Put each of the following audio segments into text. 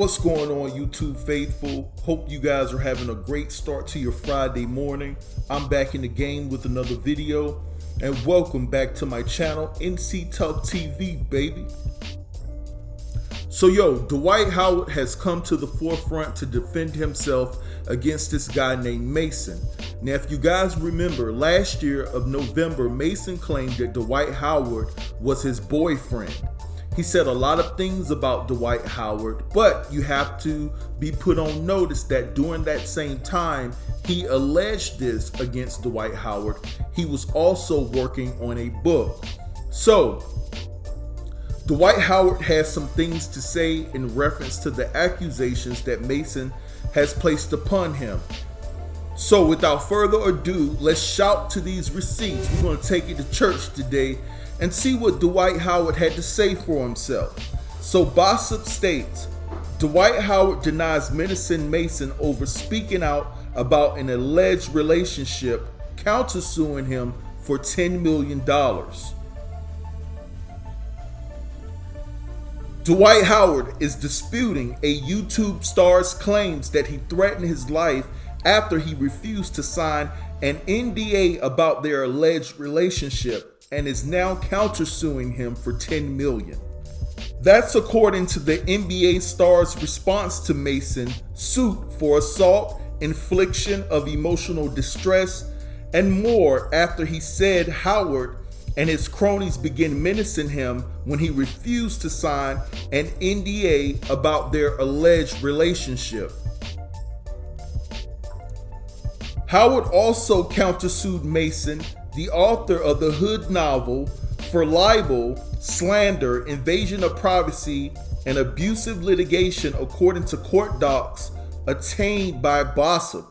What's going on, YouTube faithful? Hope you guys are having a great start to your Friday morning. I'm back in the game with another video, and welcome back to my channel, NC Talk TV, baby. So Dwight Howard has come to the forefront to defend himself against this guy named Mason. Now, if you guys remember, last year of November, Mason claimed that Dwight Howard was his boyfriend. He said a lot of things about Dwight Howard, but you have to be put on notice that during that same time he alleged this against Dwight Howard, he was also working on a book. So Dwight Howard has some things to say in reference to the accusations that Mason has placed upon him. So without further ado, let's shout to these receipts. We're going to take it to church today and see what Dwight Howard had to say for himself. So Bossip states, Dwight Howard denies menacing Mason over speaking out about an alleged relationship, countersuing him for $10 million. Dwight Howard is disputing a YouTube star's claims that he threatened his life after he refused to sign an NDA about their alleged relationship, and is now countersuing him for $10 million. That's according to the NBA star's response to Mason's suit for assault, infliction of emotional distress, and more after he said Howard and his cronies began menacing him when he refused to sign an NDA about their alleged relationship. Howard also countersued Mason, the author of the Hood novel, for libel, slander, invasion of privacy, and abusive litigation according to court docs obtained by Bossip.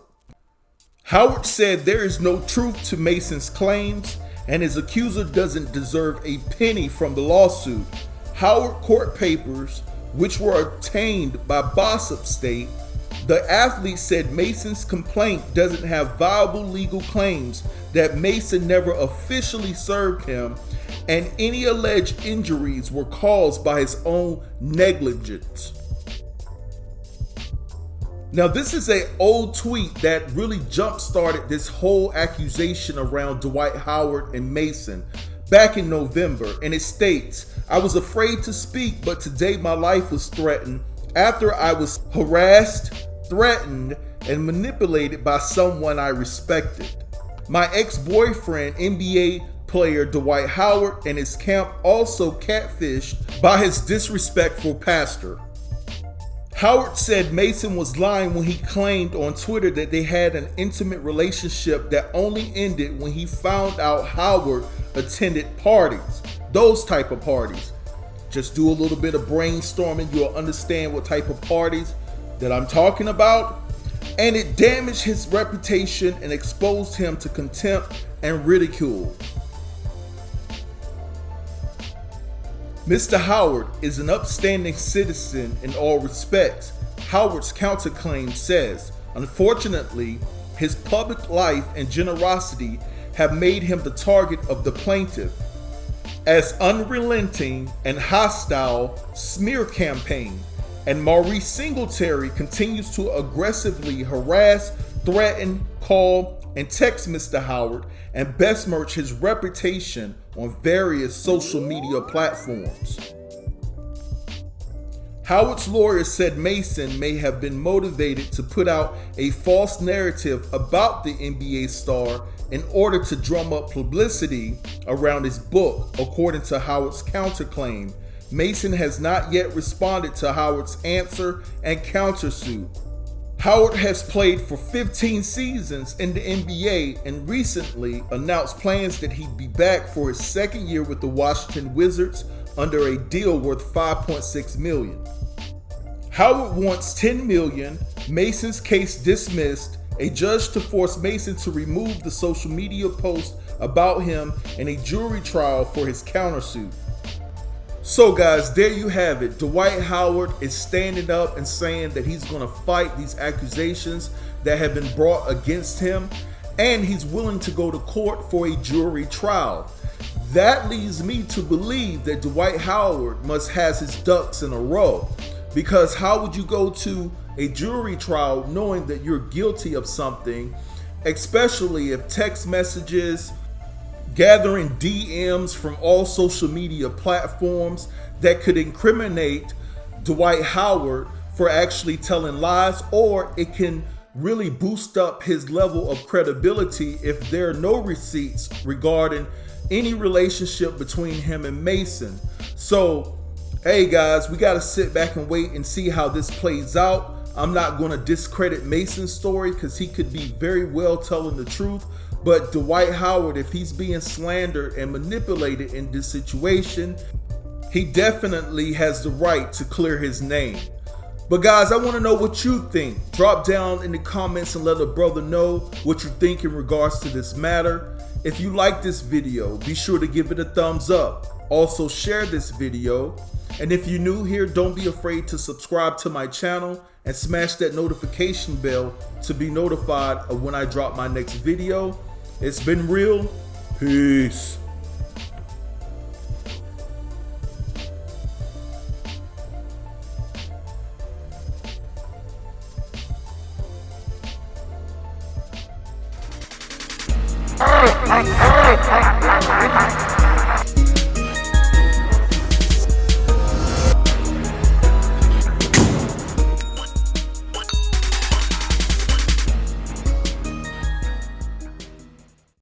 Howard said there is no truth to Mason's claims and his accuser doesn't deserve a penny from the lawsuit. Howard court papers, which were obtained by Bossip, state the athlete said Mason's complaint doesn't have viable legal claims, that Mason never officially served him, and any alleged injuries were caused by his own negligence. Now, this is an old tweet that really jump-started this whole accusation around Dwight Howard and Mason back in November, and it states, I was afraid to speak, but today my life was threatened after I was harassed, threatened, and manipulated by someone I respected. My ex-boyfriend, NBA player Dwight Howard, and his camp also catfished by his disrespectful pastor. Howard said Mason was lying when he claimed on Twitter that they had an intimate relationship that only ended when he found out Howard attended parties, those type of parties. Just do a little bit of brainstorming, you'll understand what type of parties that I'm talking about. And it damaged his reputation and exposed him to contempt and ridicule. Mr. Howard is an upstanding citizen in all respects. Howard's counterclaim says, unfortunately, his public life and generosity have made him the target of the plaintiff as unrelenting and hostile smear campaign, and Maurice Singletary continues to aggressively harass, threaten, call, and text Mr. Howard and besmirch his reputation on various social media platforms. Howard's lawyer said Mason may have been motivated to put out a false narrative about the NBA star in order to drum up publicity around his book, according to Howard's counterclaim. Mason has not yet responded to Howard's answer and countersuit. Howard has played for 15 seasons in the NBA and recently announced plans that he'd be back for his second year with the Washington Wizards under a deal worth $5.6 million. Howard wants $10 million, Mason's case dismissed, a judge to force Mason to remove the social media post about him, and a jury trial for his countersuit. So guys, there you have it. Dwight Howard is standing up and saying that he's going to fight these accusations that have been brought against him, and he's willing to go to court for a jury trial. That leads me to believe that Dwight Howard must have his ducks in a row. Because how would you go to a jury trial knowing that you're guilty of something, especially if text messages, gathering DMs from all social media platforms that could incriminate Dwight Howard for actually telling lies, or it can really boost up his level of credibility if there are no receipts regarding any relationship between him and MASIN. So, hey guys, we got to sit back and wait and see how this plays out. I'm not going to discredit MASIN's story because he could be very well telling the truth. But Dwight Howard, if he's being slandered and manipulated in this situation, he definitely has the right to clear his name. But guys, I want to know what you think. Drop down in the comments and let a brother know what you think in regards to this matter. If you like this video, be sure to give it a thumbs up. Also share this video. And if you're new here, don't be afraid to subscribe to my channel and smash that notification bell to be notified of when I drop my next video. It's been real. Peace. Hey!